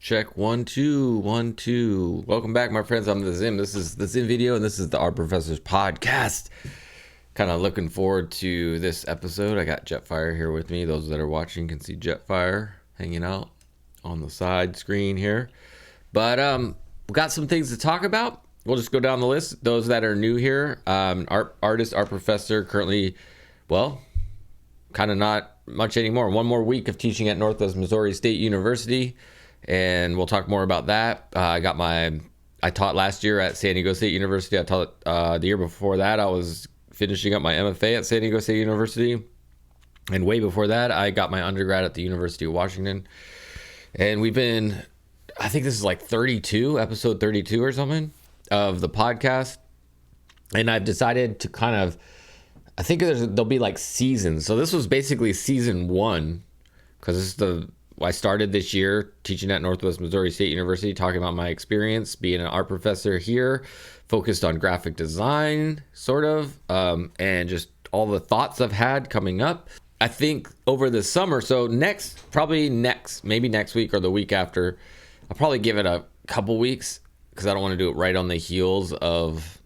Check 1 2 1 2. Welcome back, my friends. I'm the Zim. This is the Zim video, and this is the Art Professor's podcast. Kind of looking forward to this episode. I got Jetfire here with me. Those that are watching can see Jetfire hanging out on the side screen here. But we got some things to talk about. We'll just go down the list. Those that are new here, art professor, currently, well, kind of not much anymore. One more week of teaching at Northwest Missouri State University. And we'll talk more about that. I taught last year at San Diego State University. I taught the year before that. I was finishing up my MFA at San Diego State University. And way before that, I got my undergrad at the University of Washington. And I think this is like episode 32 or something of the podcast. And I've decided to I think there'll be like seasons. So this was basically season 1, because I started this year teaching at Northwest Missouri State University, talking about my experience being an art professor here, focused on graphic design, sort of, and just all the thoughts I've had coming up. I think over the summer, so maybe next week or the week after, I'll probably give it a couple weeks, because I don't want to do it right on the heels of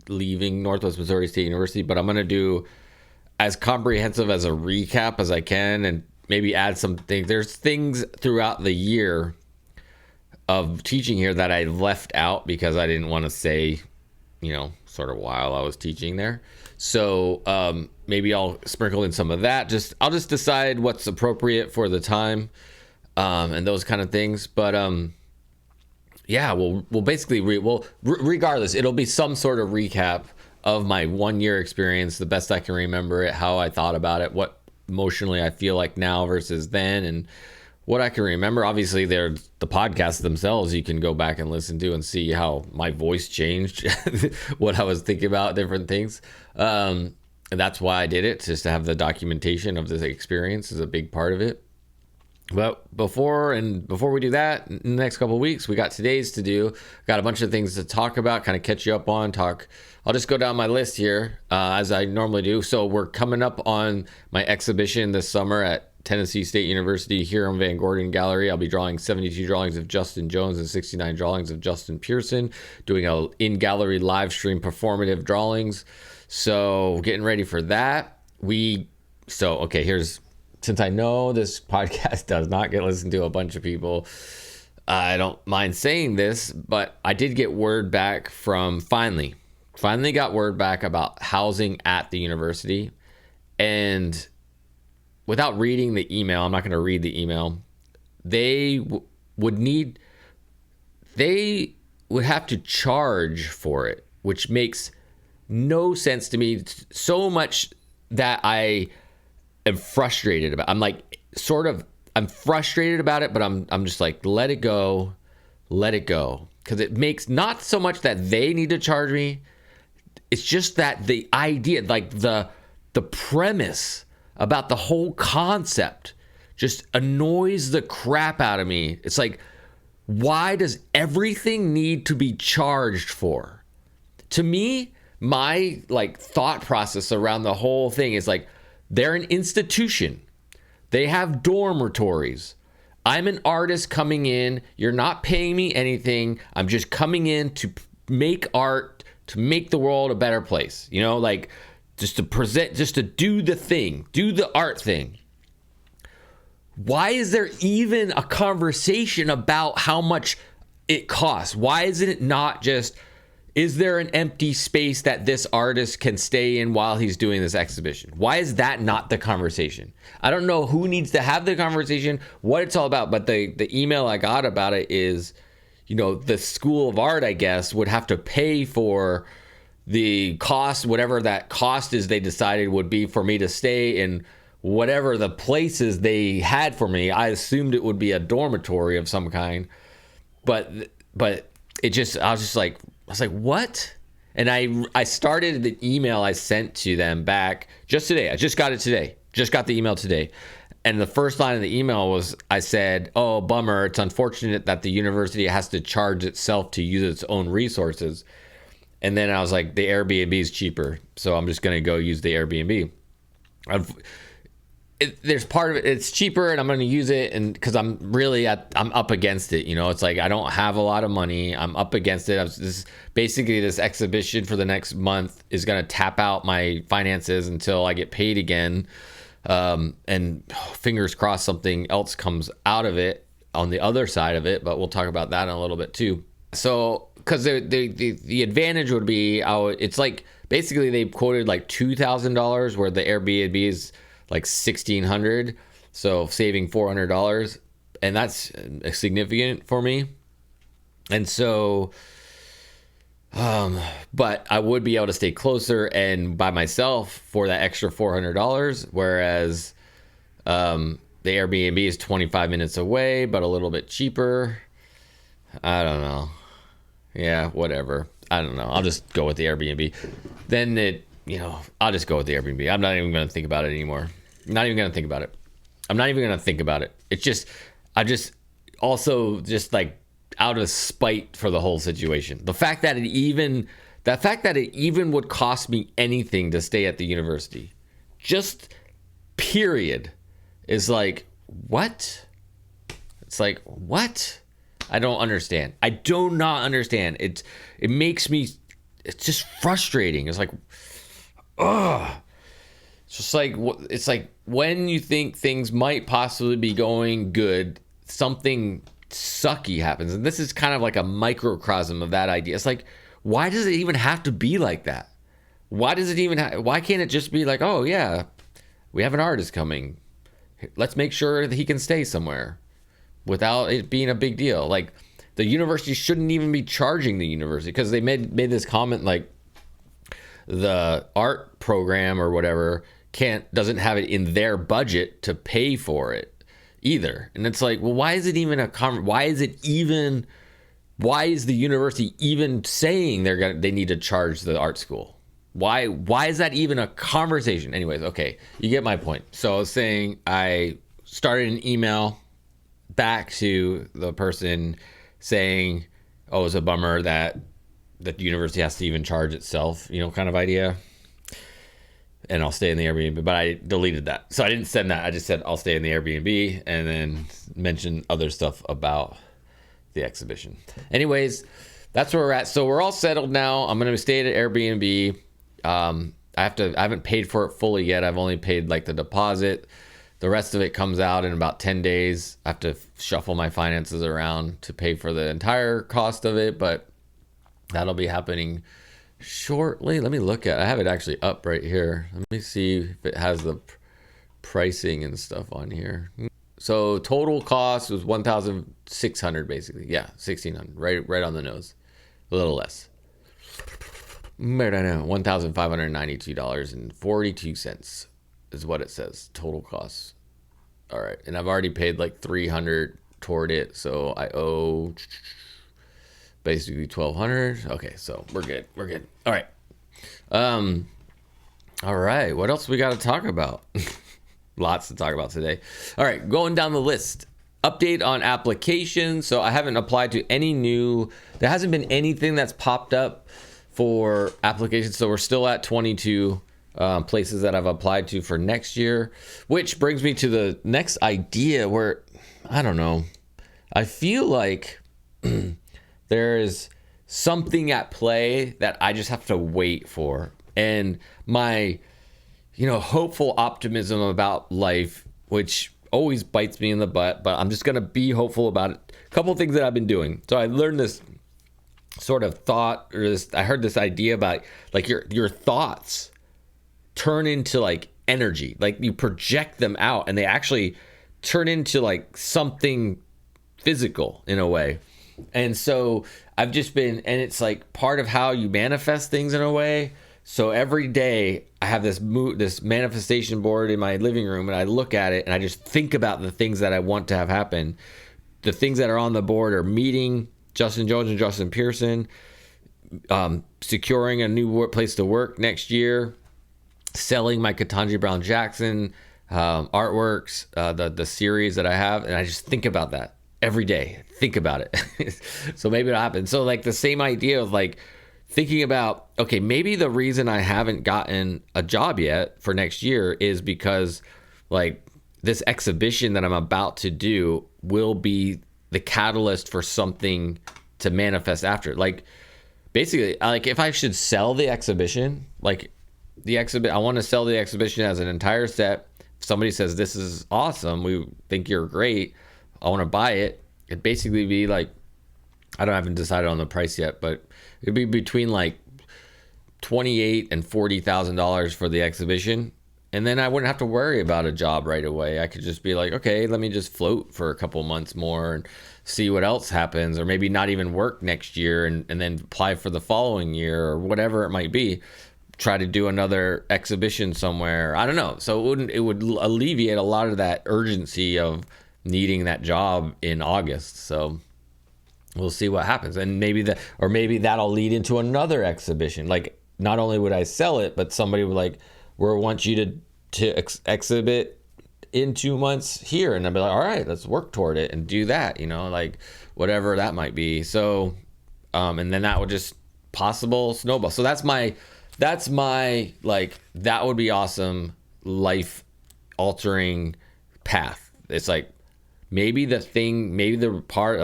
leaving Northwest Missouri State University, but I'm going to do as comprehensive as a recap as I can, and maybe add some things. There's things throughout the year of teaching here that I left out because I didn't want to say, sort of while I was teaching there. So maybe I'll sprinkle in some of that. I'll just decide what's appropriate for the time, and those kind of things. But yeah, we'll basically regardless, it'll be some sort of recap of my 1 year experience, the best I can remember it, how I thought about it, what emotionally I feel like now versus then, and what I can remember. Obviously, they're the podcasts themselves you can go back and listen to and see how my voice changed, what I was thinking about, different things. And that's why I did it, just to have the documentation of this experience is a big part of it. But before we do that, in the next couple of weeks, we got today's to do. Got a bunch of things to talk about, kind of catch you up on, talk. I'll just go down my list here as I normally do. So we're coming up on my exhibition this summer at Tennessee State University here on Van Gordon Gallery. I'll be drawing 72 drawings of Justin Jones and 69 drawings of Justin Pearson, doing a in-gallery live stream performative drawings. So getting ready for that. Since I know this podcast does not get listened to a bunch of people, I don't mind saying this, but I did get word back from finally got word back about housing at the university. And without reading the email, I'm not going to read the email. They would have to charge for it, which makes no sense to me. So much that I am frustrated about. I'm frustrated about it, but I'm just like, let it go. Because it makes not so much that they need to charge me. It's just that the idea, like the premise about the whole concept just annoys the crap out of me. It's like, why does everything need to be charged for? To me, my thought process around the whole thing is like, they're an institution. They have dormitories. I'm an artist coming in. You're not paying me anything. I'm just coming in to make art, to make the world a better place. Just to present, just to do the art thing. Why is there even a conversation about how much it costs? Why isn't it not just, is there an empty space that this artist can stay in while he's doing this exhibition? Why is that not the conversation? I don't know who needs to have the conversation, what it's all about, but the email I got about it is, the School of Art, I guess, would have to pay for the cost, whatever that cost is they decided would be for me to stay in whatever the places they had for me. I assumed it would be a dormitory of some kind, but it just, I was like, what? And I started the email I sent to them back just today. I just got it today. Just got the email today. And the first line of the email was, I said, oh, bummer. It's unfortunate that the university has to charge itself to use its own resources. And then I was like, the Airbnb is cheaper, so I'm just going to go use the Airbnb. there's part of it, it's cheaper and I'm going to use it, and because I'm up against it, it's like I don't have a lot of money, I'm up against it. This exhibition for the next month is going to tap out my finances until I get paid again, and fingers crossed something else comes out of it on the other side of it, but we'll talk about that in a little bit too. So because the advantage would be, it's like basically they quoted like $2,000 where the Airbnb is like $1,600, so saving $400, and that's significant for me. And so, but I would be able to stay closer and by myself for that extra $400, whereas the Airbnb is 25 minutes away, but a little bit cheaper. I don't know. Yeah, whatever. I don't know. I'll just go with the Airbnb. Then I'll just go with the Airbnb. I'm not even going to think about it anymore. I'm not even going to think about it. It's just, I just also just like out of spite for the whole situation. The fact that it even would cost me anything to stay at the university, just period, is like, what? It's like, what? I don't understand. I do not understand. It makes me, it's just frustrating. It's like, ugh. It's like when you think things might possibly be going good, something sucky happens. And this is kind of like a microcosm of that idea. It's like, why does it even have to be like that? Why can't it just be like, oh yeah, we have an artist coming, let's make sure that he can stay somewhere without it being a big deal? Like, the university shouldn't even be charging the university, because they made this comment like the art program or whatever doesn't have it in their budget to pay for it either. And it's like, well, why is it even why is the university even saying they need to charge the art school? Why is that even a conversation? Anyways, okay, you get my point. So I was saying, I started an email back to the person saying, oh, it's a bummer that the university has to even charge itself, kind of idea. And I'll stay in the Airbnb, but I deleted that. So I didn't send that. I just said I'll stay in the Airbnb, and then mention other stuff about the exhibition. Anyways, that's where we're at. So we're all settled now. I'm going to stay at an Airbnb. I haven't paid for it fully yet. I've only paid like the deposit. The rest of it comes out in about 10 days. I have to shuffle my finances around to pay for the entire cost of it, but that'll be happening shortly. Let me look at it. I have it actually up right here. Let me see if it has the pricing and stuff on here. So total cost was $1,600 basically. Yeah, $1,600. Right on the nose. A little less. $1,592.42 is what it says. Total cost. All right. And I've already paid like $300 toward it, so I owe basically $1,200. Okay, so we're good. All right. All right. What else we got to talk about? Lots to talk about today. All right, going down the list. Update on applications. So I haven't applied to any new. There hasn't been anything that's popped up for applications. So we're still at 22 places that I've applied to for next year, which brings me to the next idea where, I don't know, I feel like there is something at play that I just have to wait for. And my, hopeful optimism about life, which always bites me in the butt, but I'm just going to be hopeful about it. A couple of things that I've been doing. So I learned this sort of thought, I heard this idea about like your thoughts turn into like energy, like you project them out and they actually turn into like something physical in a way. And so I've just been, and it's like part of how you manifest things in a way. So every day I have this manifestation board in my living room, and I look at it and I just think about the things that I want to have happen. The things that are on the board are meeting Justin Jones and Justin Pearson, securing a new place to work next year, selling my Ketanji Brown Jackson artworks, the series that I have, and I just think about that every day. Think about it. So maybe it'll happen. So like the same idea of like thinking about, okay, maybe the reason I haven't gotten a job yet for next year is because like this exhibition that I'm about to do will be the catalyst for something to manifest after. Like, basically, like if I should sell the exhibition, like I want to sell the exhibition as an entire set. If somebody says, this is awesome, we think you're great, I want to buy it. It'd basically be like, haven't decided on the price yet, but it'd be between like $28,000 and $40,000 for the exhibition. And then I wouldn't have to worry about a job right away. I could just be like, okay, let me just float for a couple months more and see what else happens, or maybe not even work next year and then apply for the following year or whatever it might be. Try to do another exhibition somewhere. I don't know. So it would alleviate a lot of that urgency of needing that job in August. So we'll see what happens. And maybe that'll lead into another exhibition. Like, not only would I sell it, but somebody would like, we want you to exhibit in 2 months here. And I'd be like, all right, let's work toward it and do that, like whatever that might be. So, and then that would just possible snowball. So that's my, like, that would be awesome, life altering path. It's like, a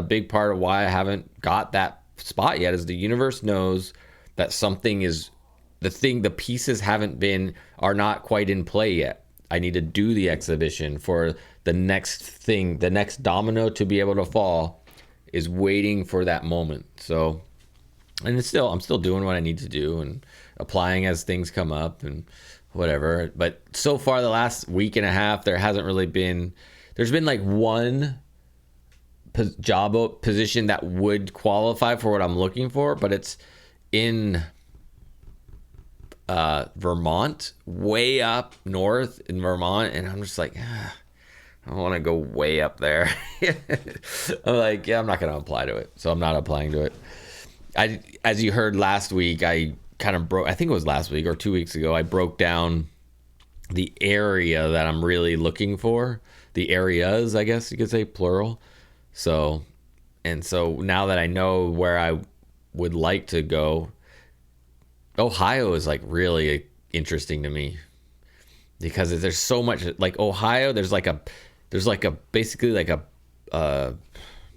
big part of why I haven't got that spot yet is the universe knows that something is, the pieces are not quite in play yet. I need to do the exhibition for the next domino to be able to fall is waiting for that moment. So, and I'm still doing what I need to do and applying as things come up and whatever. But so far, the last week and a half, there's been like one job position that would qualify for what I'm looking for, but it's in Vermont, way up north in Vermont, and I'm just like, I don't want to go way up there. I'm like, I'm not going to apply to it, so I'm not applying to it. As you heard last week, I kind of I think it was last week or 2 weeks ago, I broke down the area that I'm really looking for, the areas, I guess you could say, plural. So now that I know where I would like to go, Ohio is like really interesting to me because there's so much, like Ohio, there's basically like a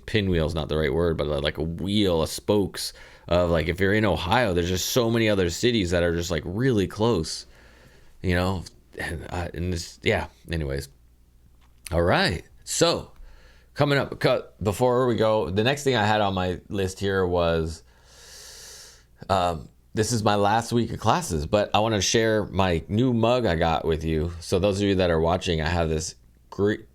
pinwheel is not the right word, but like a wheel of spokes of, like, if you're in Ohio, there's just so many other cities that are just like really close, and this, anyways. All right. So coming up, before we go, the next thing I had on my list here was, this is my last week of classes, but I want to share my new mug I got with you. So those of you that are watching, I have this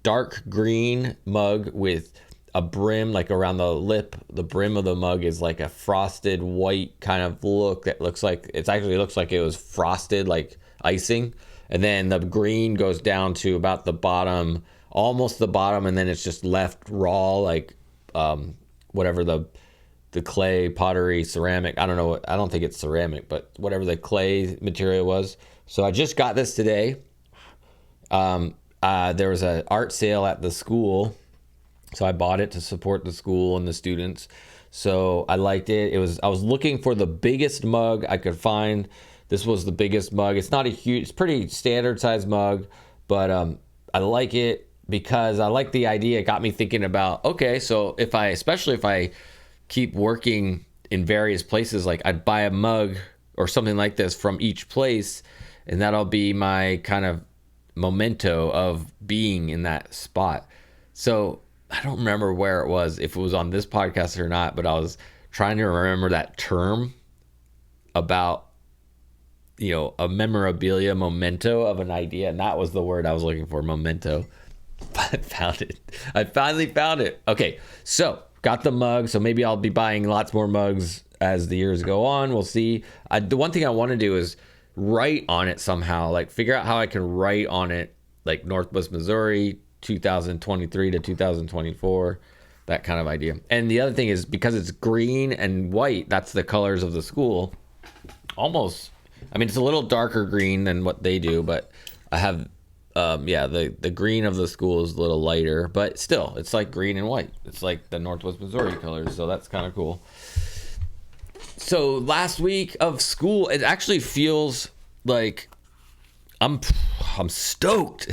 dark green mug with a brim, like around the lip. The brim of the mug is like a frosted white kind of look that looks like it was frosted, like icing. And then the green goes down to about the bottom, almost the bottom, and then it's just left raw, like whatever the clay, pottery, ceramic, I don't know, I don't think it's ceramic, but whatever the clay material was. So I just got this today. There was an art sale at the school, so I bought it to support the school and the students. So I liked it. I was looking for the biggest mug I could find. This was the biggest mug. It's not a huge, it's pretty standard size mug, but I like it because I like the idea. It got me thinking about, okay, so especially if I keep working in various places, like I'd buy a mug or something like this from each place, and that'll be my kind of memento of being in that spot. So I don't remember where it was, if it was on this podcast or not, but I was trying to remember that term about, a memorabilia, memento of an idea, and that was the word I was looking for, memento. I found it. I finally found it. Okay, so got the mug, so maybe I'll be buying lots more mugs as the years go on. We'll see. The one thing I want to do is write on it somehow, like figure out how I can write on it, like Northwest Missouri 2023 to 2024, that kind of idea. And the other thing is, because it's green and white, that's the colors of the school. Almost, it's a little darker green than what they do, but I have the green of the school is a little lighter, but still, it's like green and white. It's like the Northwest Missouri colors, so that's kind of cool. So last week of school, it actually feels like I'm I'm stoked.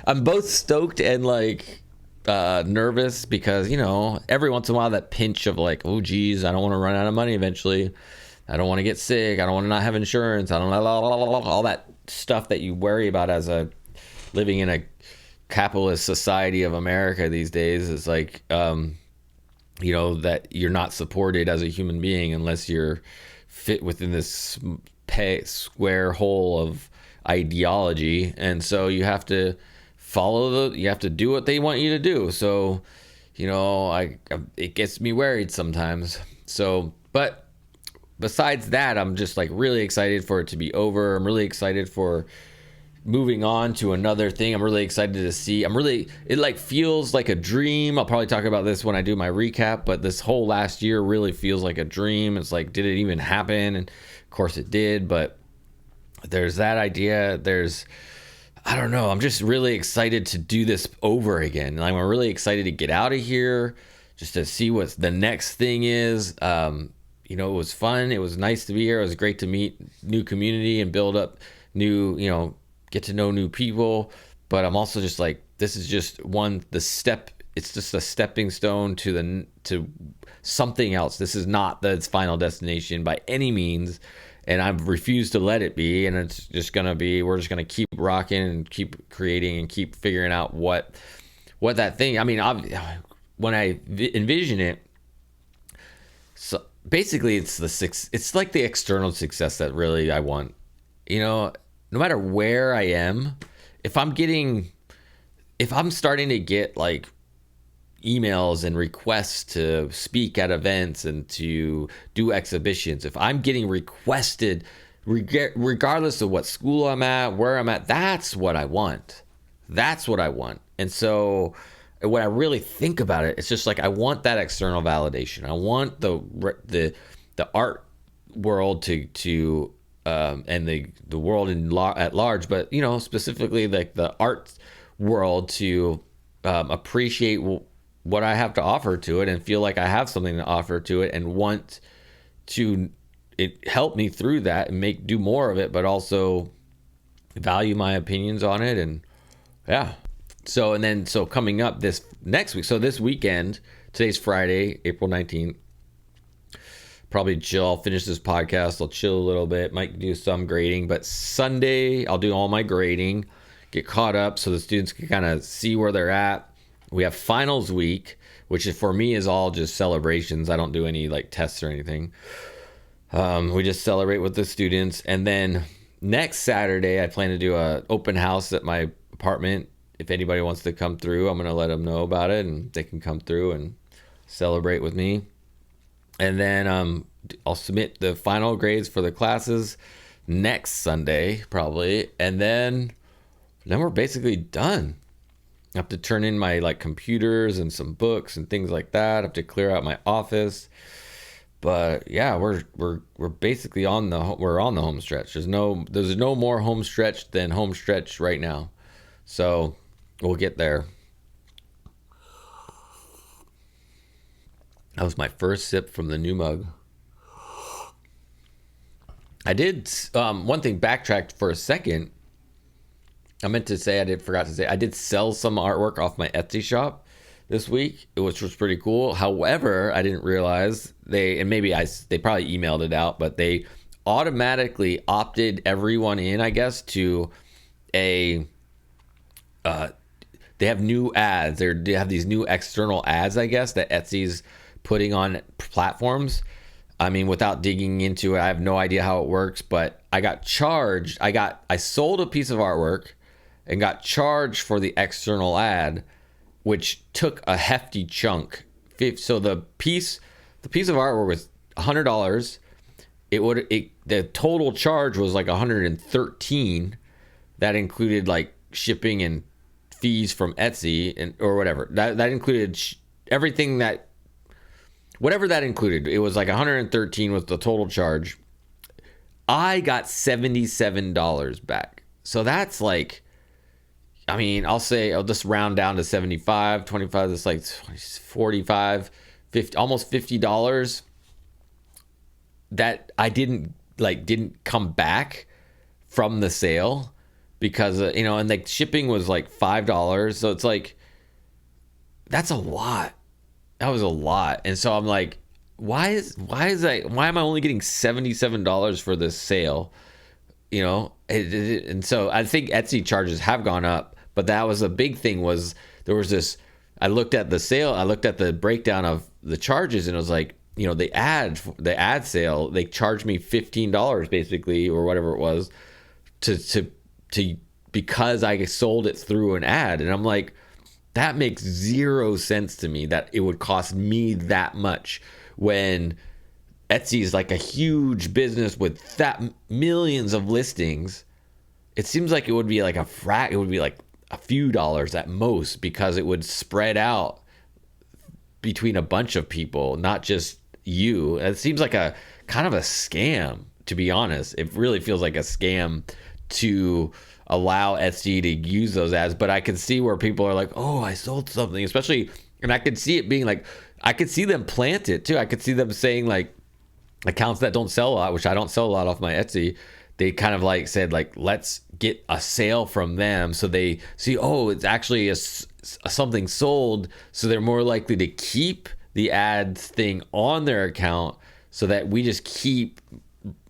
I'm both stoked and like nervous because, you know, every once in a while that pinch of like, oh geez, I don't want to run out of money eventually. I don't want to get sick. I don't want to not have insurance. I don't know, all that stuff that you worry about as a living in a capitalist society of America these days. Is like, you know, that you're not supported as a human being unless you're fit within this square hole of ideology. And so you have to you have to do what they want you to do. So, you know, it gets me worried sometimes. So, but besides that, I'm just like really excited for it to be over. I'm really excited for moving on to another thing. I'm really excited to see. It like feels like a dream. I'll probably talk about this when I do my recap, but this whole last year really feels like a dream. It's like, did it even happen? And of course it did, but there's that idea. I don't know. I'm just really excited to do this over again. Like, I'm really excited to get out of here, just to see what the next thing is. You know, it was fun. It was nice to be here. It was great to meet new community and build up new, you know, get to know new people. But I'm also just like, this is just it's just a stepping stone to something else. This is not the final destination by any means. And I've refused to let it be. And it's just going to be, we're just going to keep rocking and keep creating and keep figuring out what that thing, I mean, when I envision it, so basically it's like the external success that really I want. You know, no matter where I am, if I'm starting to get like emails and requests to speak at events and to do exhibitions, if I'm getting requested, regardless of what school I'm at, where I'm at, that's what I want. That's what I want. And so when I really think about it, it's just like, I want that external validation. I want the art world to and the world at large, but, you know, specifically like the art world to appreciate what I have to offer to it and feel like I have something to offer to it and want to help me through that and do more of it, but also value my opinions on it. And yeah. So coming up this next week, so this weekend, today's Friday, April 19th, probably chill. I'll finish this podcast. I'll chill a little bit, might do some grading, but Sunday I'll do all my grading, get caught up so the students can kind of see where they're at. We have finals week, which for me is all just celebrations. I don't do any like tests or anything. We just celebrate with the students. And then next Saturday, I plan to do an open house at my apartment. If anybody wants to come through, I'm going to let them know about it and they can come through and celebrate with me. And then I'll submit the final grades for the classes next Sunday, probably. And then we're basically done. I have to turn in my like computers and some books and things like that. I have to clear out my office. But yeah, we're basically on the home stretch. There's no more home stretch than home stretch right now. So we'll get there. That was my first sip from the new mug. I did one thing, backtracked for a second. I meant to say, forgot to say, I did sell some artwork off my Etsy shop this week, which was pretty cool. However, I didn't realize they probably emailed it out, but they automatically opted everyone in, I guess, to they have new ads. They have these new external ads, I guess, that Etsy's putting on platforms. I mean, without digging into it, I have no idea how it works, but I got charged. I sold a piece of artwork and got charged for the external ad, which took a hefty chunk. So the piece of artwork was $100. The total charge was like $113. That included like shipping and fees from Etsy or whatever. That included everything whatever that included. It was like $113 was the total charge. I got $77 back. So that's like, I mean, I'll just round down to 75, 25, that's like 45, 50, almost $50 that I didn't come back from the sale because and like shipping was like $5, so it's like that's a lot. That was a lot. And so I'm like, why am I only getting $77 for this sale? And so I think Etsy charges have gone up, but that was a big thing. Was there was this, I looked at the sale, I looked at the breakdown of the charges, and it was like, the ad sale, they charged me $15 basically, or whatever it was, to because I sold it through an ad. And I'm like, that makes zero sense to me that it would cost me that much when Etsy is like a huge business with that millions of listings. It seems like it would be like it would be like a few dollars at most, because it would spread out between a bunch of people, not just you. It seems like a kind of a scam, to be honest. It really feels like a scam to allow Etsy to use those ads. But I can see where people are like, oh, I sold something, especially, and I could see it being like, I could see them plant it too. I could see them saying like, accounts that don't sell a lot, which I don't sell a lot off my Etsy, they kind of like said like, let's get a sale from them, so they see, oh, it's actually something sold, so they're more likely to keep the ads thing on their account, so that we just keep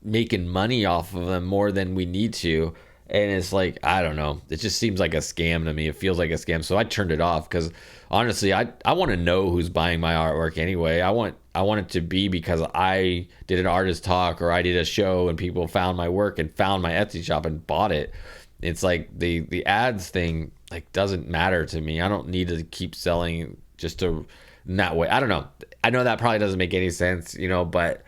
making money off of them more than we need to. And it's like, I don't know, it just seems like a scam to me. It feels like a scam. So I turned it off, because honestly, I want to know who's buying my artwork anyway. I want it to be because I did an artist talk, or I did a show and people found my work and found my Etsy shop and bought it. It's like the ads thing like doesn't matter to me. I don't need to keep selling just to in that way. I don't know. I know that probably doesn't make any sense, but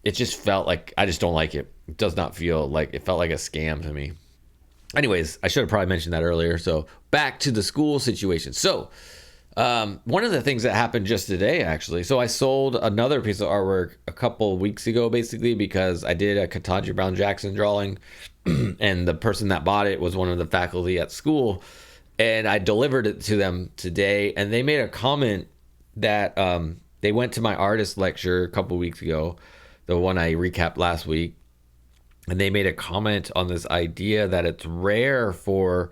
it just felt like, I just don't like it. It does not feel like, it felt like a scam to me. Anyways, I should have probably mentioned that earlier. So back to the school situation. So one of the things that happened just today, actually, so I sold another piece of artwork a couple weeks ago, basically, because I did a Ketanji Brown Jackson drawing, and the person that bought it was one of the faculty at school, and I delivered it to them today, and they made a comment that they went to my artist lecture a couple weeks ago, the one I recapped last week, and they made a comment on this idea that it's rare for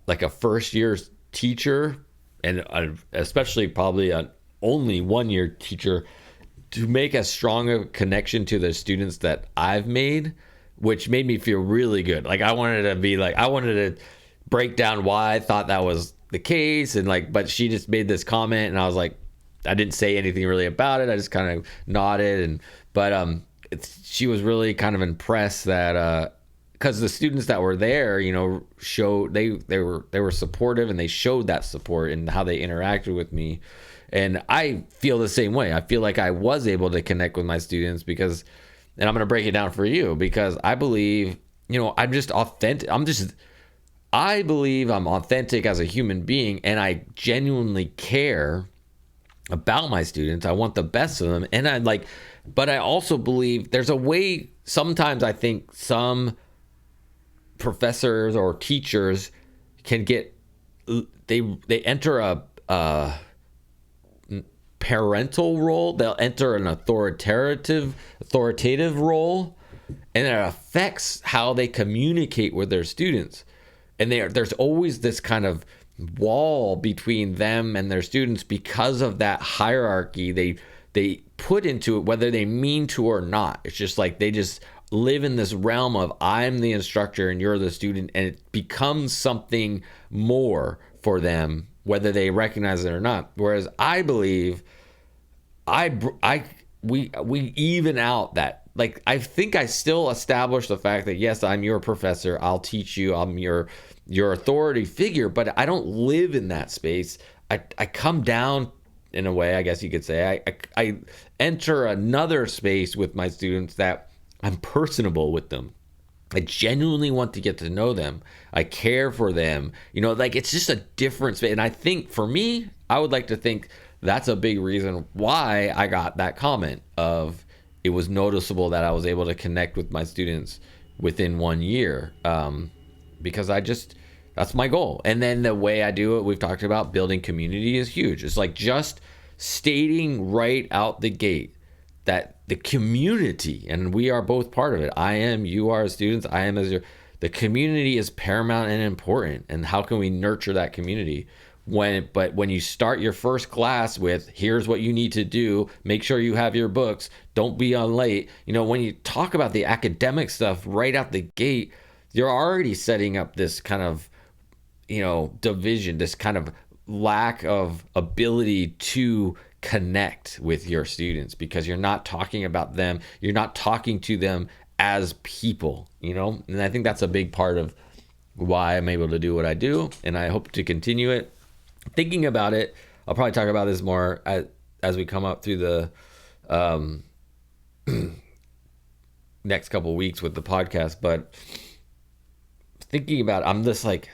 like a first year teacher, and especially probably an only 1 year teacher, to make as strong a connection to the students that I've made, which made me feel really good. Like I wanted to break down why I thought that was the case, and like, but she just made this comment, and I was like, I didn't say anything really about it. I just kind of nodded, she was really kind of impressed that because the students that were there, showed they were supportive, and they showed that support in how they interacted with me. And I feel the same way. I feel like I was able to connect with my students because, and I'm going to break it down for you, because I believe, I'm just authentic. I believe I'm authentic as a human being, and I genuinely care about my students. I want the best of them. And but I also believe there's a way, sometimes I think some professors or teachers can get, they enter a parental role. They'll enter an authoritative role, and it affects how they communicate with their students. And there's always this kind of wall between them and their students because of that hierarchy they put into it, whether they mean to or not. It's just like they just live in this realm of, I'm the instructor and you're the student, and it becomes something more for them, whether they recognize it or not. Whereas I believe we even out that. Like, I think I still establish the fact that, yes, I'm your professor, I'll teach you, I'm your authority figure, but I don't live in that space. I come down, in a way, I guess you could say. I enter another space with my students that I'm personable with them. I genuinely want to get to know them. I care for them. It's just a different space. And I think, for me, I would like to think that's a big reason why I got that comment of, it was noticeable that I was able to connect with my students within 1 year, because that's my goal. And then the way I do it, we've talked about building community, is huge. It's like just stating right out the gate that the community, and we are both part of it. I am, you are as students, I am as The community is paramount and important. And how can we nurture that community? But when you start your first class with, here's what you need to do, make sure you have your books, don't be on late. When you talk about the academic stuff right out the gate, you're already setting up this kind of, division, this kind of lack of ability to connect with your students, because you're not talking about them. You're not talking to them as people, and I think that's a big part of why I'm able to do what I do. And I hope to continue it. Thinking about it, I'll probably talk about this more as we come up through the next couple of weeks with the podcast. But thinking about it, I'm just like,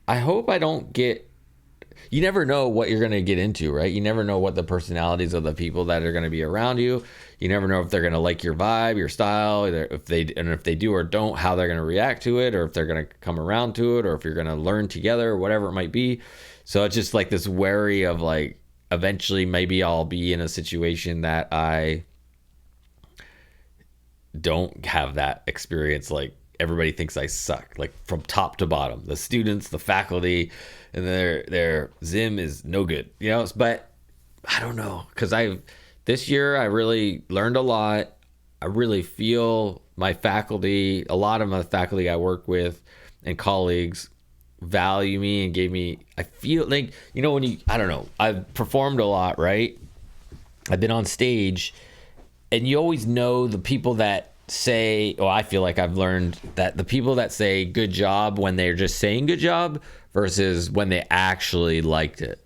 I hope I don't get, you never know what you're going to get into, right? You never know what the personalities of the people that are going to be around you. You never know if they're going to like your vibe, your style, if they do or don't, how they're going to react to it, or if they're going to come around to it, or if you're going to learn together, or whatever it might be. So it's just like this worry of like, eventually maybe I'll be in a situation that I don't have that experience. Like, everybody thinks I suck, like from top to bottom, the students, the faculty, and their Zim is no good, but I don't know. Cause this year I really learned a lot. I really feel my faculty, a lot of my faculty I work with and colleagues value me and gave me, I feel like, I don't know, I've performed a lot, right? I've been on stage, and you always know the people that say, I feel like I've learned that the people that say good job when they're just saying good job versus when they actually liked it.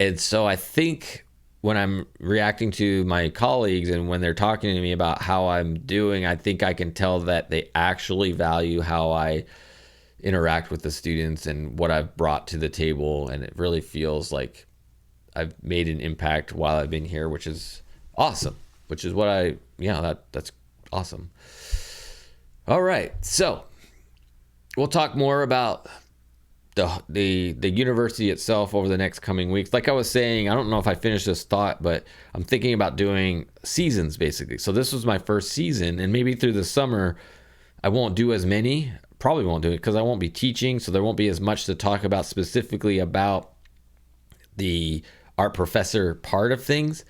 And so I think when I'm reacting to my colleagues and when they're talking to me about how I'm doing, I think I can tell that they actually value how I interact with the students and what I've brought to the table. And it really feels like I've made an impact while I've been here, which is awesome, which is what that's awesome. All right. So we'll talk more about the university itself over the next coming weeks. Like I was saying, I don't know if I finished this thought, but I'm thinking about doing seasons basically. So this was my first season, and maybe through the summer, I won't do as many, probably won't do it because I won't be teaching. So there won't be as much to talk about specifically about the art professor part of things.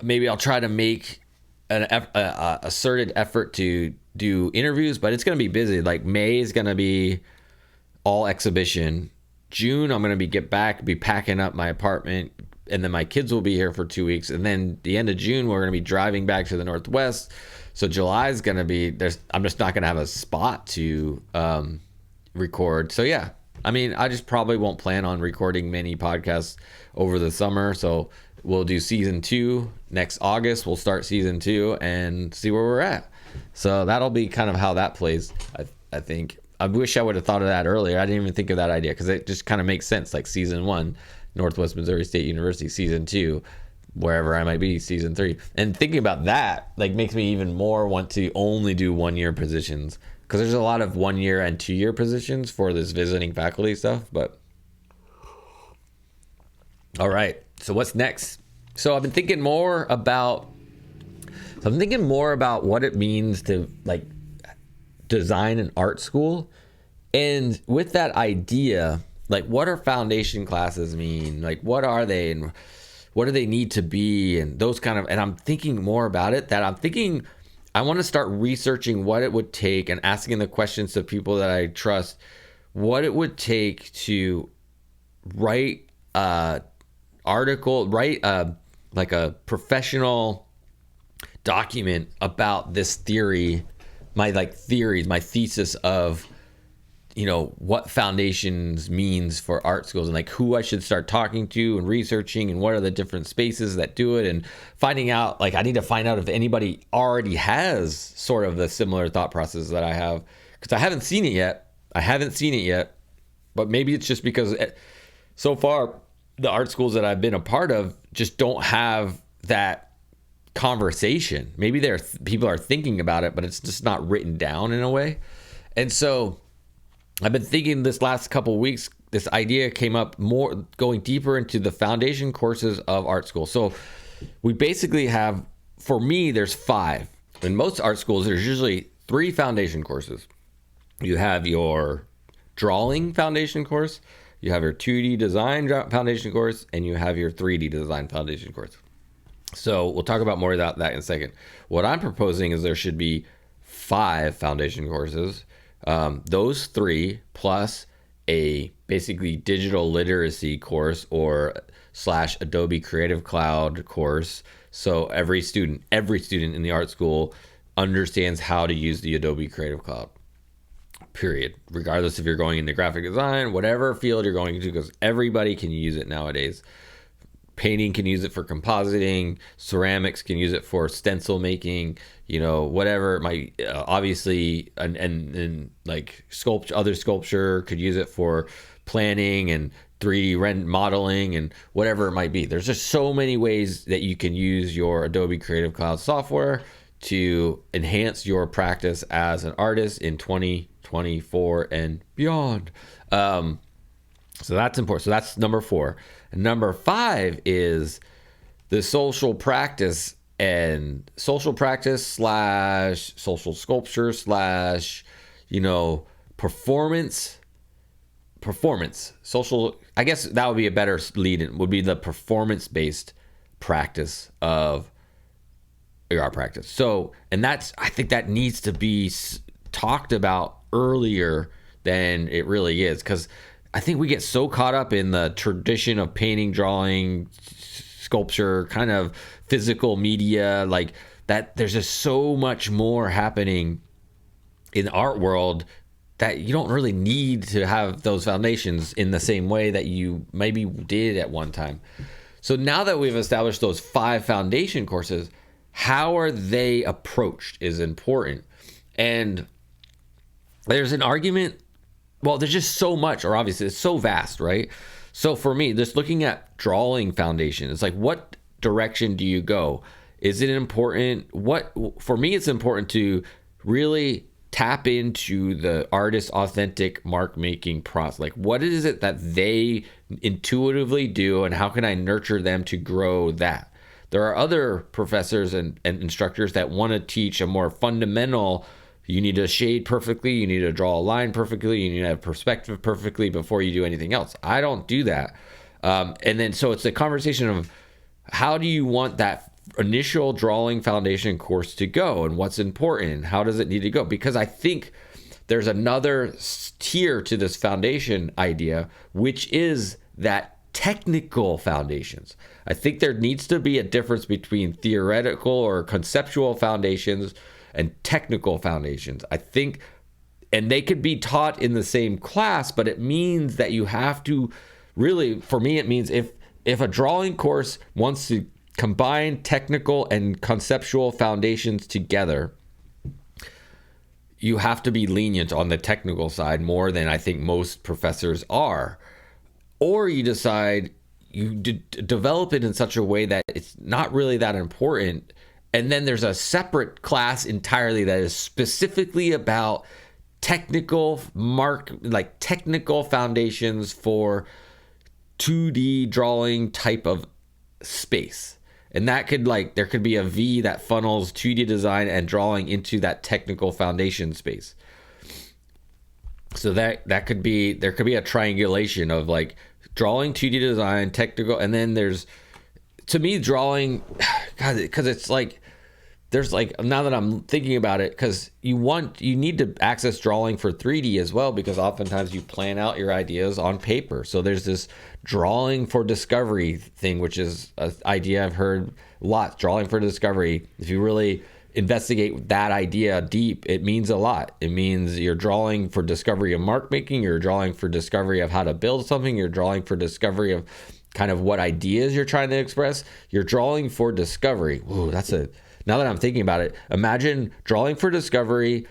Maybe I'll try to make a asserted effort to do interviews, but it's going to be busy. Like May is going to be all exhibition. June, I'm going to be packing up my apartment, and then my kids will be here for 2 weeks. And then the end of June, we're going to be driving back to the Northwest. So July is going to be I'm just not going to have a spot to record. So yeah, I mean, I just probably won't plan on recording many podcasts over the summer. So we'll do season 2 next August. We'll start season 2 and see where we're at. So that'll be kind of how that plays, I think. I wish I would have thought of that earlier. I didn't even think of that idea because it just kind of makes sense. Like season 1, Northwest Missouri State University, season 2, wherever I might be, season 3. And thinking about that, like, makes me even more want to only do 1-year positions, because there's a lot of 1-year and 2-year positions for this visiting faculty stuff. But all right, so what's next? So I'm thinking more about what it means to like design an art school. And with that idea, like, what are foundation classes mean? Like, what are they, and what do they need to be, and those kind of, and I'm thinking more about it, that I'm thinking I want to start researching what it would take and asking the questions to people that I trust, what it would take to write a article, like a professional document about this theory, my thesis of, what foundations means for art schools, and like who I should start talking to and researching, and what are the different spaces that do it, and finding out, like, I need to find out if anybody already has sort of the similar thought process that I have, because I haven't seen it yet. But maybe it's just because so far the art schools that I've been a part of just don't have that conversation. Maybe people are thinking about it, but it's just not written down in a way. And so I've been thinking this last couple of weeks, this idea came up more, going deeper into the foundation courses of art school. So we basically have, for me, there's 5. In most art schools, there's usually three foundation courses. You have your drawing foundation course, you have your 2D design foundation course, and you have your 3D design foundation course. So we'll talk about more about that in a second. What I'm proposing is there should be 5 foundation courses. Those 3 plus a basically digital literacy course or / Adobe Creative Cloud course. So every student in the art school understands how to use the Adobe Creative Cloud, period. Regardless if you're going into graphic design, whatever field you're going into, because everybody can use it nowadays. Painting can use it for compositing, ceramics can use it for stencil making, whatever it might, obviously, and like other sculpture could use it for planning and 3D modeling and whatever it might be. There's just so many ways that you can use your Adobe Creative Cloud software to enhance your practice as an artist in 2024 and beyond. So that's important. So that's number 4. And number 5 is the social practice / social sculpture / performance. Social, I guess that would be a better lead in, would be the performance-based practice of your art practice. So, and I think that needs to be talked about earlier than it really is, because I think we get so caught up in the tradition of painting, drawing, sculpture, kind of physical media, like that. There's just so much more happening in the art world that you don't really need to have those foundations in the same way that you maybe did at one time. So now that we've established those 5 foundation courses, how are they approached is important. And there's an argument. Well, there's just so much, or obviously it's so vast, right? So for me, just looking at drawing foundation, it's like, what direction do you go? Is it important? For me, it's important to really tap into the artist's authentic mark making process. Like, what is it that they intuitively do, and how can I nurture them to grow that? There are other professors and instructors that want to teach a more fundamental. You need to shade perfectly. You need to draw a line perfectly. You need to have perspective perfectly before you do anything else. I don't do that. And then, so it's a conversation of how do you want that initial drawing foundation course to go, and what's important? How does it need to go? Because I think there's another tier to this foundation idea, which is that technical foundations. I think there needs to be a difference between theoretical or conceptual foundations and technical foundations. I think, and they could be taught in the same class, but it means that you have to really, for me, it means if a drawing course wants to combine technical and conceptual foundations together, you have to be lenient on the technical side more than I think most professors are. Or you decide you develop it in such a way that it's not really that important. And then there's a separate class entirely that is specifically about technical foundations for 2D drawing type of space. And that could, there could be a V that funnels 2D design and drawing into that technical foundation space. So that could be, there could be a triangulation of drawing, 2D design, technical, and then there's, to me, drawing, God, because it's there's now that I'm thinking about it, because you need to access drawing for 3D as well, because oftentimes you plan out your ideas on paper. So there's this drawing for discovery thing, which is an idea I've heard lots. Drawing for discovery, if you really investigate that idea deep, it means a lot. It means you're drawing for discovery of mark making, you're drawing for discovery of how to build something, you're drawing for discovery of kind of what ideas you're trying to express. You're drawing for discovery. Ooh, now that I'm thinking about it, imagine drawing for discovery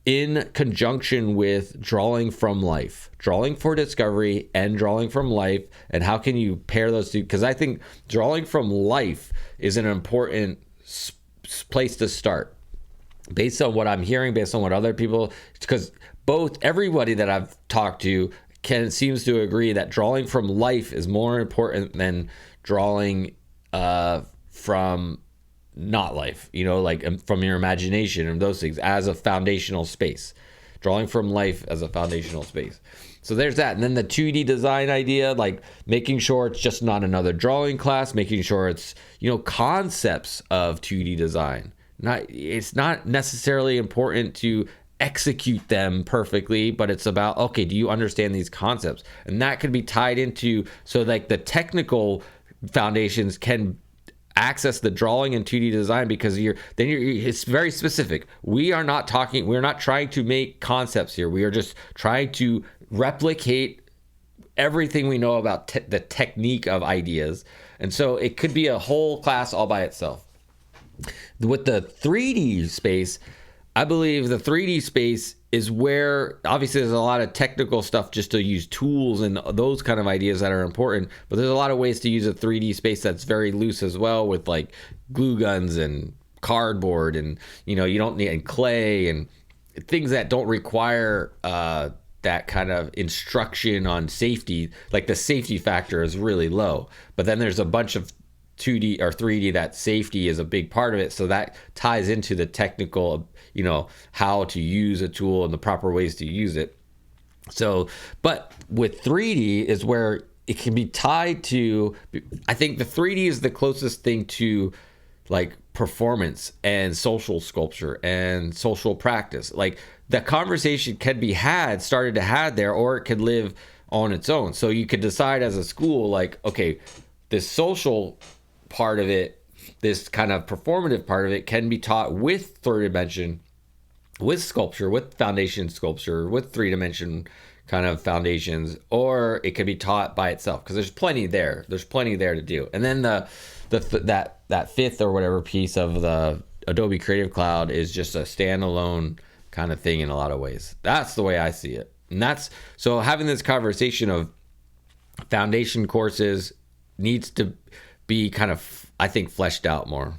in conjunction with drawing from life. Drawing for discovery and drawing from life. And how can you pair those two? Because I think drawing from life is an important place to start. Based on what I'm hearing, based on what other people, because everybody that I've talked to seems to agree that drawing from life is more important than drawing from not life, like from your imagination and those things as a foundational space, drawing from life as a foundational space. So there's that. And then the 2D design idea, like making sure it's just not another drawing class, making sure it's, concepts of 2D design. It's not necessarily important to execute them perfectly, but it's about, okay, do you understand these concepts? And that could be tied into, so like the technical foundations can access the drawing and 2D design, because it's very specific. We're not trying to make concepts here. We are just trying to replicate everything we know about the technique of ideas. And so it could be a whole class all by itself. With the 3D space, I believe the 3D space is where obviously there's a lot of technical stuff just to use tools and those kind of ideas that are important, but there's a lot of ways to use a 3D space that's very loose as well, with like glue guns and cardboard and you don't need, and clay and things that don't require that kind of instruction on safety. Like the safety factor is really low, but then there's a bunch of 2D or 3D that safety is a big part of it. So that ties into the technical, how to use a tool and the proper ways to use it. So, but with 3D is where it can be tied to, I think the 3D is the closest thing to like performance and social sculpture and social practice. Like the conversation can be started to had there, or it could live on its own. So you could decide as a school, like, okay, this social part of it, this kind of performative part of it can be taught with third dimension, with sculpture, with foundation sculpture, with 3-dimension kind of foundations, or it could be taught by itself, because there's plenty there to do. And then that fifth or whatever piece of the Adobe Creative Cloud is just a standalone kind of thing in a lot of ways. That's the way I see it. And that's, so having this conversation of foundation courses needs to be kind of, I think, fleshed out more.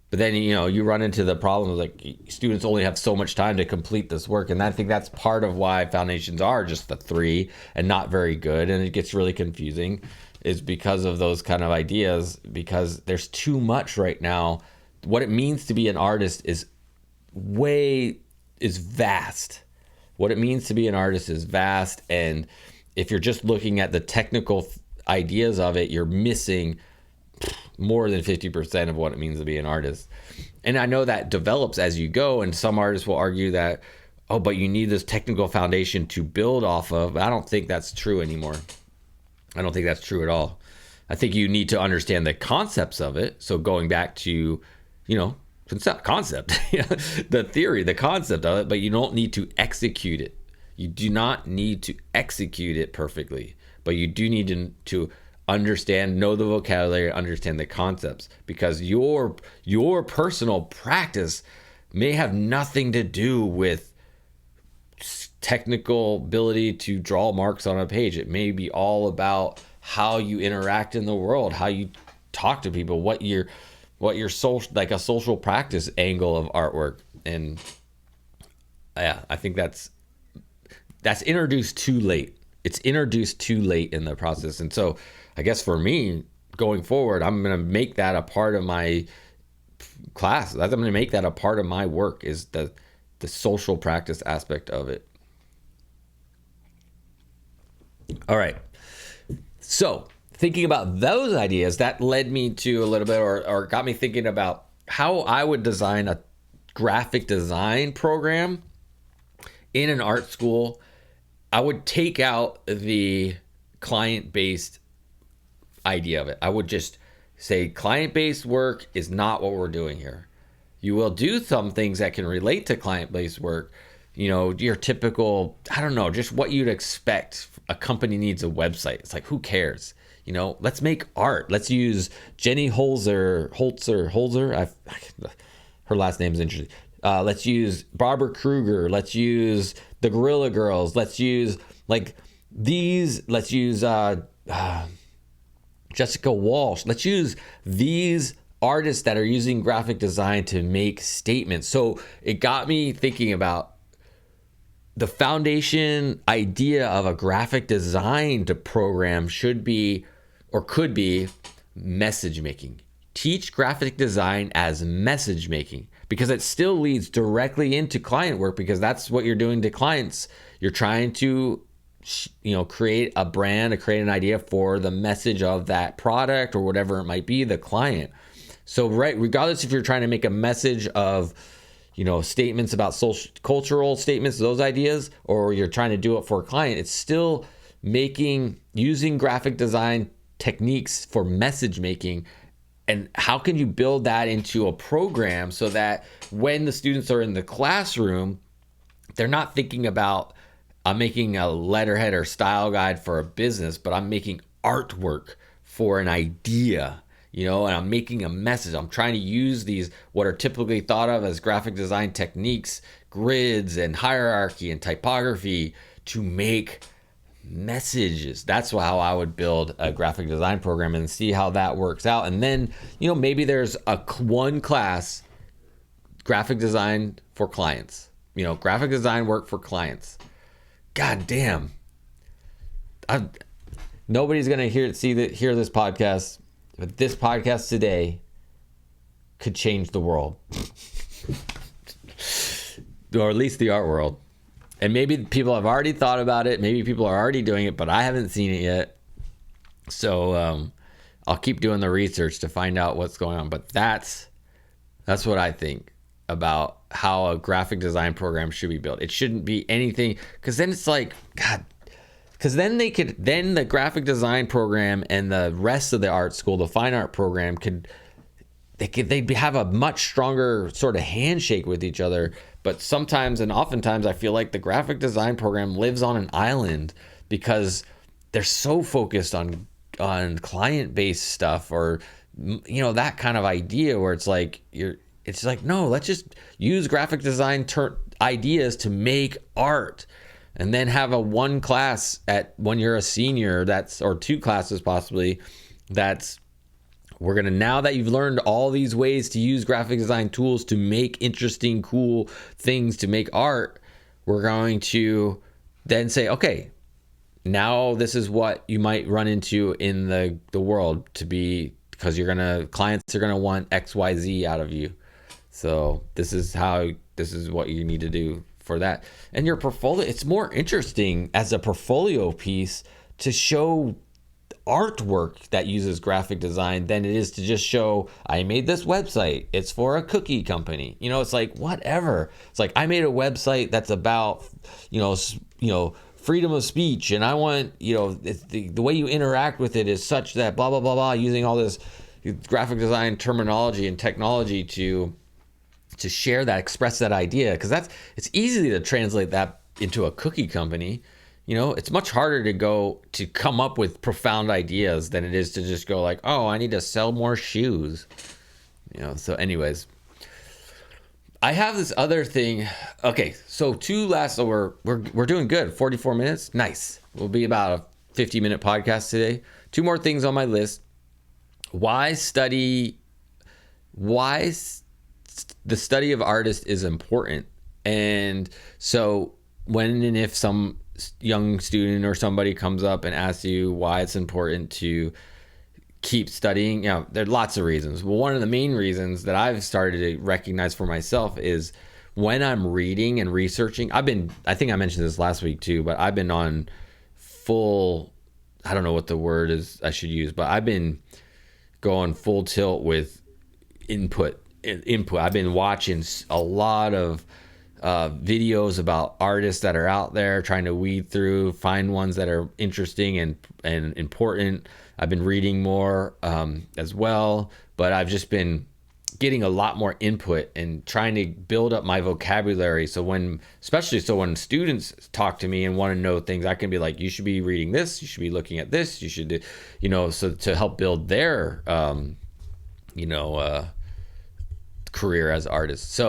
But then, you run into the problem of like students only have so much time to complete this work. And I think that's part of why foundations are just the 3 and not very good. And it gets really confusing, is because of those kind of ideas, because there's too much right now. What it means to be an artist is vast. What it means to be an artist is vast. And if you're just looking at the technical ideas of it, you're missing more than 50% of what it means to be an artist. And I know that develops as you go, and some artists will argue that, oh, but you need this technical foundation to build off of. But I don't think that's true anymore. I don't think that's true at all. I think you need to understand the concepts of it. So going back to, concept, the theory, the concept of it, but you don't need to execute it. You do not need to execute it perfectly, but you do need to understand, know the vocabulary, understand the concepts, because your personal practice may have nothing to do with technical ability to draw marks on a page. It may be all about how you interact in the world, how you talk to people, what your social, like a social practice angle of artwork. And yeah, I think that's introduced too late. It's introduced too late in the process. And so I guess for me, going forward, I'm going to make that a part of my class. I'm going to make that a part of my work, is the social practice aspect of it. All right. So thinking about those ideas, that led me to a little bit, or got me thinking about how I would design a graphic design program in an art school. I would take out the client-based idea of it. I would just say client-based work is not what we're doing here. You will do some things that can relate to client-based work, your typical, just what you'd expect. A company needs a website. It's like, who cares? Let's make art. Let's use Jenny Holzer. Her last name's interesting. Let's use Barbara Kruger. Let's use the Gorilla Girls. Let's use Jessica Walsh. Let's use these artists that are using graphic design to make statements. So it got me thinking about the foundation idea of a graphic design to program should be, or could be, message making. teach graphic design as message making, because it still leads directly into client work, because that's what you're doing to clients. You're trying to create a brand, to create an idea for the message of that product or whatever it might be, the client. So regardless if you're trying to make a message of statements about social cultural statements, those ideas, or you're trying to do it for a client, it's still using graphic design techniques for message making. And how can you build that into a program so that when the students are in the classroom, they're not thinking about, I'm making a letterhead or style guide for a business, but I'm making artwork for an idea, and I'm making a message. I'm trying to use these, what are typically thought of as graphic design techniques, grids and hierarchy and typography, to make messages. That's how I would build a graphic design program and see how that works out. And then, maybe there's one class, graphic design for clients, graphic design work for clients. God damn. Nobody's going to hear this podcast, but this podcast today could change the world. Or at least the art world. And maybe people have already thought about it. Maybe people are already doing it, but I haven't seen it yet. So I'll keep doing the research to find out what's going on. But that's what I think about how a graphic design program should be built. It shouldn't be anything, because then it's like, God, because then the graphic design program and the rest of the art school, the fine art program, they'd have a much stronger sort of handshake with each other. But sometimes and oftentimes I feel like the graphic design program lives on an island because they're so focused on client-based stuff, or that kind of idea where it's like no, let's just use graphic design ideas to make art, and then have a one class when you're a senior, or two classes possibly, now that you've learned all these ways to use graphic design tools to make interesting, cool things to make art, we're going to then say, okay, now this is what you might run into in the world, because clients are going to want XYZ out of you. So this is what you need to do for that. And your portfolio, it's more interesting as a portfolio piece to show artwork that uses graphic design than it is to just show, I made this website, it's for a cookie company. It's like, whatever. It's like, I made a website that's about freedom of speech, and I want the way you interact with it is such that blah blah blah blah, using all this graphic design terminology and technology to share that, express that idea, because it's easy to translate that into a cookie company. It's much harder to come up with profound ideas than it is to just go like, oh, I need to sell more shoes. So anyways, I have this other thing. Okay, so we're doing good. 44 minutes. Nice. We'll be about a 50-minute podcast today. Two more things on my list. Why the study of artists is important. And so when and if some young student or somebody comes up and asks you why it's important to keep studying, there are lots of reasons. Well, one of the main reasons that I've started to recognize for myself is when I'm reading and researching. I think I mentioned this last week too, but I've been on full, I don't know what the word is I should use, but I've been going full tilt with input. I've been watching a lot of videos about artists that are out there, trying to weed through, find ones that are interesting and important. I've been reading more as well, but I've just been getting a lot more input and trying to build up my vocabulary. Especially when students talk to me and want to know things, I can be like, you should be reading this, you should be looking at this, you should do, so to help build their, career as artists.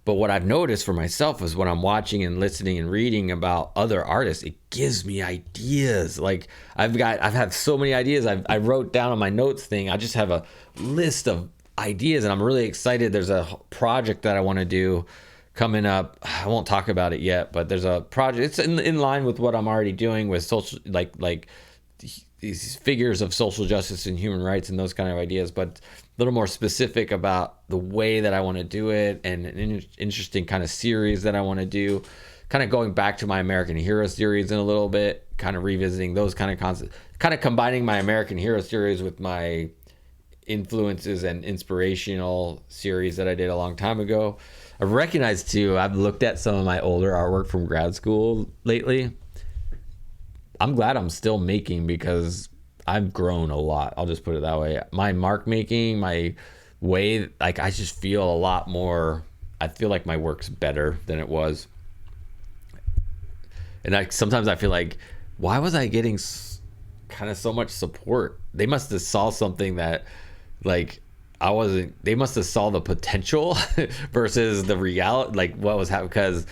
But what I've noticed for myself is when I'm watching and listening and reading about other artists, it gives me ideas. Like I've had so many ideas. I wrote down on my notes thing. I just have a list of ideas, and I'm really excited. There's a project that I want to do coming up. I won't talk about it yet, but there's a project. It's in line with what I'm already doing with social, like these figures of social justice and human rights and those kind of ideas, but a little more specific about the way that I want to do it, and an interesting kind of series that I want to do, kind of going back to my American Hero series in a little bit, kind of revisiting those kind of concepts, kind of combining my American Hero series with my influences and inspirational series that I did a long time ago. I've recognized too, I've looked at some of my older artwork from grad school lately. I'm glad I'm still making, because I've grown a lot. I'll just put it that way. My mark making, my way, like, I just feel a lot more, I feel like my work's better than it was. And sometimes I feel like, why was I getting kind of so much support? They must have saw something that, like, I wasn't. They must have saw the potential versus the reality, like what was happening. Because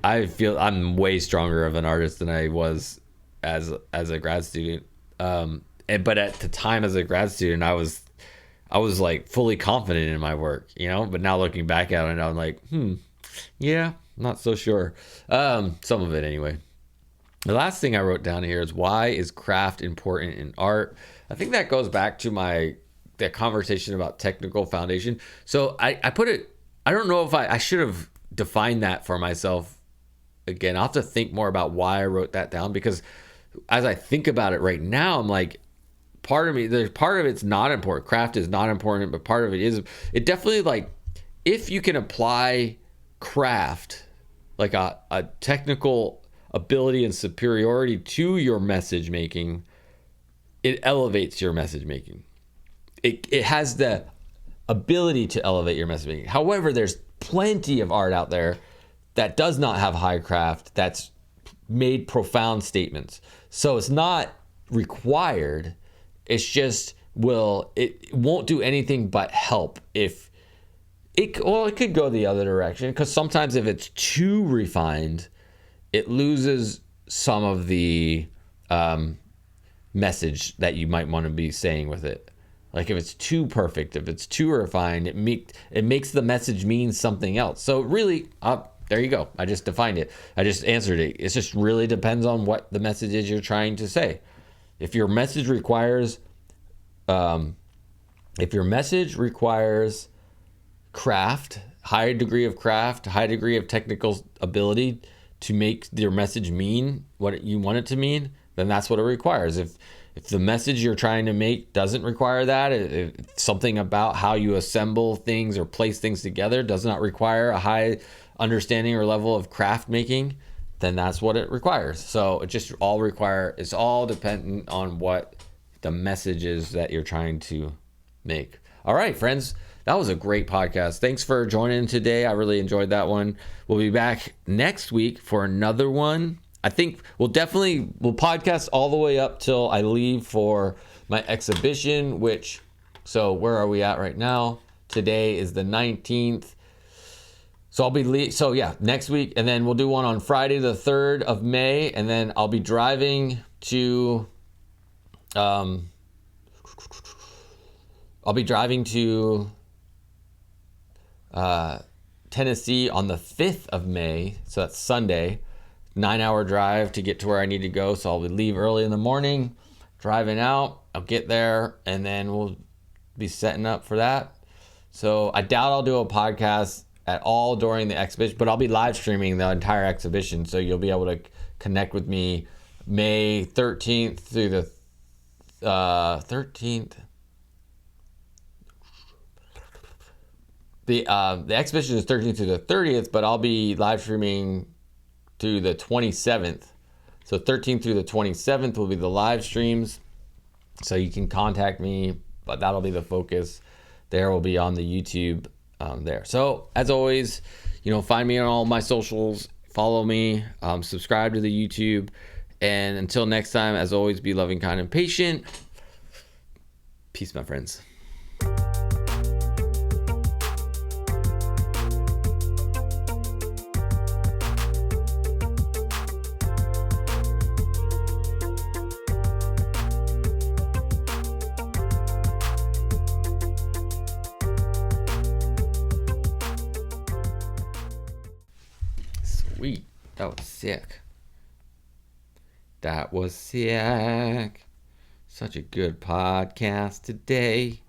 I feel I'm way stronger of an artist than I was as a grad student. But at the time as a grad student, I was like fully confident in my work, you know. But now looking back at it, I'm like, yeah, not so sure. Some of it anyway. The last thing I wrote down here is, why is craft important in art? I think that goes back to that conversation about technical foundation. So I put it, I don't know if I should have defined that for myself again. I'll have to think more about why I wrote that down, because as I think about it right now, I'm like, part of it's not important. Craft is not important, but part of it is. It definitely, like, if you can apply craft, like a technical ability and superiority to your message making, it elevates your message making. It has the ability to elevate your message making. However, there's plenty of art out there that does not have high craft, that's made profound statements. So it's not required. It's just, it won't do anything but help. If it could go the other direction, because sometimes if it's too refined, it loses some of the message that you might want to be saying with it. Like, if it's too perfect, if it's too refined, it makes the message mean something else. So really, there you go. I just defined it. I just answered it. It just really depends on what the message is you're trying to say. If your message requires, craft, high degree of craft, high degree of technical ability to make your message mean what you want it to mean, then that's what it requires. If the message you're trying to make doesn't require that, if something about how you assemble things or place things together does not require a high understanding or level of craft making, then that's what it requires. So it's all dependent on what the message is that you're trying to make. All right, friends, that was a great podcast. Thanks for joining today. I really enjoyed that one. We'll be back next week for another one. I think we'll podcast all the way up till I leave for my exhibition, so where are we at right now? Today is the 19th. So next week, and then we'll do one on Friday the 3rd of May, and then I'll be driving to Tennessee on the 5th of May, so that's Sunday. 9-hour drive to get to where I need to go. So I'll leave early in the morning, driving out. I'll get there, and then we'll be setting up for that. So I doubt I'll do a podcast at all during the exhibition, but I'll be live streaming the entire exhibition. So you'll be able to connect with me May 13th through the 13th. The exhibition is 13th to the 30th, but I'll be live streaming through the 27th. So 13th through the 27th will be the live streams. So you can contact me, but that'll be the focus. There will be on the YouTube there. So as always, find me on all my socials, follow me, subscribe to the YouTube. And until next time, as always, be loving, kind, and patient. Peace, my friends. Sweet. That was sick. That was sick. Such a good podcast today.